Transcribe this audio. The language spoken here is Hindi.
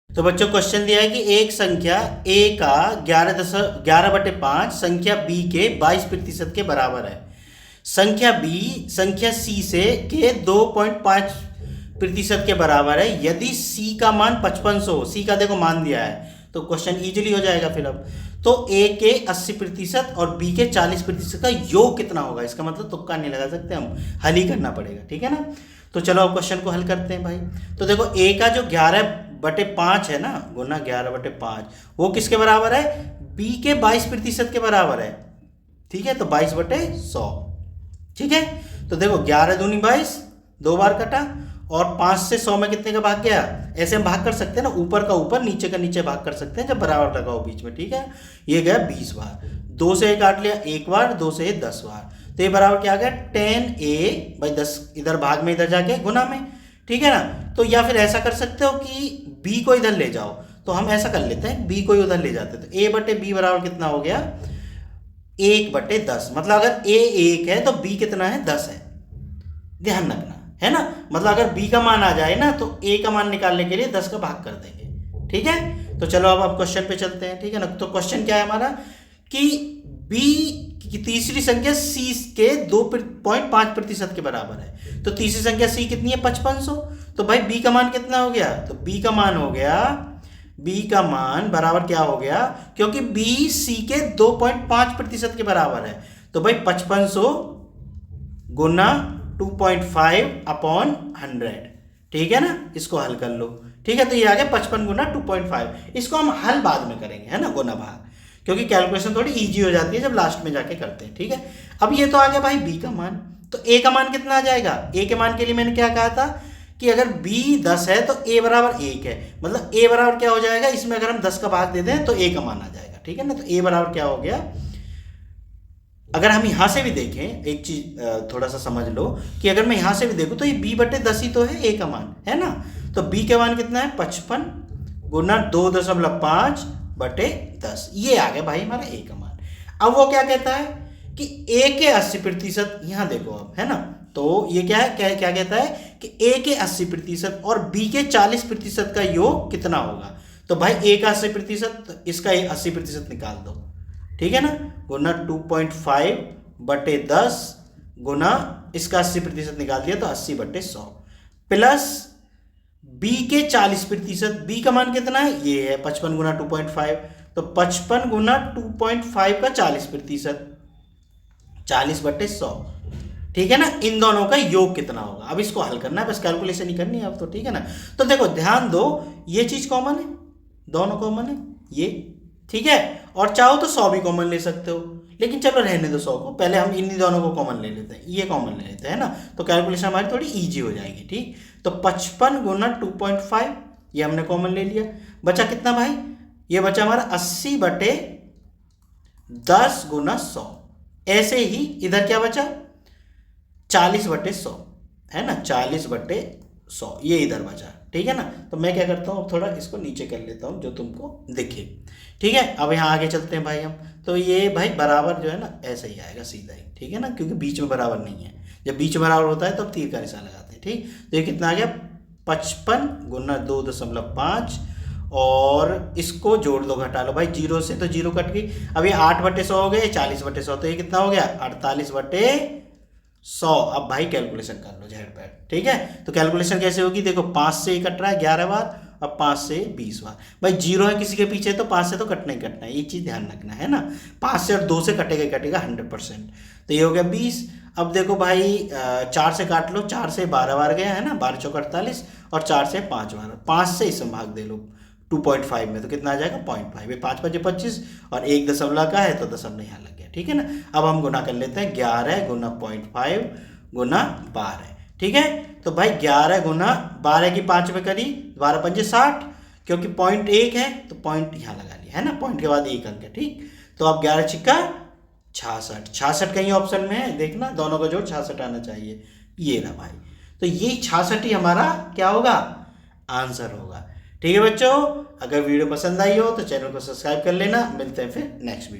तो बच्चों क्वेश्चन दिया है कि एक संख्या a का 11/5 संख्या b के 22% के बराबर है। संख्या b संख्या c से के 2.5% के बराबर है यदि c का मान 5500 हो। c का देखो मान दिया है तो क्वेश्चन इजीली हो जाएगा। फिर अब तो a के 80% और b के 40% का योग कितना होगा। इसका मतलब तुक्का नहीं लगा सकते, हम हल ही करना पड़ेगा, ठीक है ना। तो चलो अब क्वेश्चन को हल करते हैं भाई। तो देखो a का जो 11/5 है ना, गुना 11/5 वो किसके बराबर है, b के 22% के बराबर है, ठीक है। तो 22/100, ठीक है। तो देखो 11 दूनी 22, 2 बार कटा, और 5 से 100 में कितने का भाग गया। ऐसे हम भाग कर सकते हैं ना, ऊपर का ऊपर नीचे का नीचे भाग कर सकते हैं जब बराबर लगा हो बीच में, ठीक है। ये गया 20 बार, 2 से 1 काट लिया 1 बार, 2 से 10 बार, तो ये बराबर क्या आ गया 10a भाई 10 इधर भाग में इधर जाके गुना में, ठीक है ना। तो या फिर ऐसा कर सकते हो कि b को इधर ले जाओ, तो हम ऐसा कर लेते हैं b को उधर ले जाते हैं। तो a/b बराबर कितना हो गया 1/10। मतलब अगर a 1 है तो b कितना है 10 है, ध्यान रखना है ना। मतलब अगर b का मान आ जाए ना तो a का मान निकालने के लिए 10 का भाग कर देंगे, ठीक है। तो चलो अब क्वेश्चन पे चलते हैं, ठीक है ना। तो क्वेश्चन क्या है हमारा कि b की तीसरी संख्या c के 2.5% के बराबर है। तो तीसरी संख्या c कितनी है 5500। तो भाई b का मान कितना हो गया, तो b का मान हो गया, b का मान बराबर क्या हो गया, क्योंकि b c के 2.5% के बराबर है। तो भाई 5500 गुना 2.5/100, ठीक है ना। इसको हल कर लो, ठीक है। तो ये आ गया 55 गुना 2.5। इसको हम हल बाद में करेंगे, है ना, गुना भाग, क्योंकि कैलकुलेशन थोड़ी इजी हो जाती है जब लास्ट में जाके करते हैं, ठीक है। अब ये तो आ गया भाई b का मान, तो a का मान कितना आ जाएगा। a के मान के लिए मैंने क्या कहा था कि अगर b 10 है तो a बराबर 1 है। मतलब a बराबर क्या हो जाएगा, इसमें अगर हम 10 का भाग दे दें तो a का मान आ जाएगा, ठीक है ना। तो a बराबर क्या हो गया, अगर हम यहां से भी देखें एक चीज थोड़ा सा समझ लो कि अगर मैं यहां से भी देखूं तो ये b/10 ही तो है a का मान, है ना। तो b का मान कितना है 55 गुना 2.5/10, ये आ गया भाई हमारा a का मान। अब वो क्या कहता है कि a के 80%, यहां देखो अब, है ना। तो ये क्या है, क्या कहता है कि a के 80% और b के 40% का योग कितना होगा। तो भाई a का 80%, इसका 80% निकाल दो, ठीक है ना। गुना 2.5/10 गुना इसका 80% निकाल दिया तो 80/100 प्लस b के 40%, b का मान कितना है, ये है 55 गुना 2.5, तो 55 गुना 2.5 का 40%, 40/100, ठीक है ना। इन दोनों का योग कितना होगा, अब इसको हल करना है, बस कैलकुलेशन ही करनी है अब तो, ठीक है ना। तो देखो ध्यान दो, ये चीज कॉमन है, दोनों कॉमन है ये, ठीक है। और चाहो तो 100 भी कॉमन ले सकते हो, लेकिन चलो रहने दो 100 को, पहले हम इन्हीं दोनों को कॉमन ले लेते हैं, ये कॉमन ले लेते हैं ना। तो कैलकुलेशन हमारी थोड़ी इजी हो जाएगी, ठीक। तो 55 गुना 2.5 ये हमने कॉमन ले लिया, बचा कितना भाई, ये बचा हमारा 80/10 गुना 100। ऐसे ही इधर क्या बचा 40/100, है ना, 40/100 ये इधर बचा, ठीक है ना। तो मैं क्या करता हूँ, अब थोड़ा इसको नीचे कर लेता हूँ जो तुमको दिखे, ठीक है। अब यहाँ आगे चलते हैं भाई हम, तो ये भाई बराबर जो है ना ऐसा ही आएगा सीधा ही, ठीक है ना, क्योंकि बीच में बराबर नहीं है। जब बीच में बराबर होता है तब तीर का निशान लगाते हैं, ठीक। तो ये कितना आ गया 55 गुना 2.5, और इसको जोड़ दो घटा लो भाई, 0 से तो 0 कट गई। अब ये 8/100 हो गए, 40/100, तो ये कितना हो गया 48/100। अब भाई कैलकुलेशन कर लो झट पैट, ठीक है। तो कैलकुलेशन कैसे होगी, देखो 5 से ही कट रहा है 11 बार, अब 5 से 20 बार। भाई 0 है किसी के पीछे तो 5 से तो कटना ही कटना है, ये चीज ध्यान रखना है ना। 5 से और 2 से कटेगा ही कटेगा 100%। तो ये हो गया 20। अब देखो भाई 4 से काट लो, 4 से 12 बार गया, है ना, 12 चौक 48, और 4 से 5 बार, 5 से इसमें भाग दे लो 2.5 में, तो कितना आ जाएगा 0.5। 5 5 25, और 1 दशमलव का है तो दशमलव यहाँ लग गया, ठीक है ना। अब हम गुना कर लेते हैं, 11 गुना 0.5 गुना 12, ठीक है। तो भाई 11 गुना 12 की 5 में करी, 12 पंजे 60, क्योंकि पॉइंट 1 है तो पॉइंट यहाँ लगा लिया, है ना, पॉइंट के बाद 1 अंक है, ठीक। तो अब 11 छिक्का 66, 66 कहीं ऑप्शन में है देखना, दोनों का जोड़ 66 आना चाहिए, ये रहा भाई। तो ये 66 ही हमारा क्या होगा, आंसर होगा, ठीक है बच्चों। अगर वीडियो पसंद आई हो तो चैनल को सब्सक्राइब कर लेना, मिलते हैं फिर नेक्स्ट वीडियो।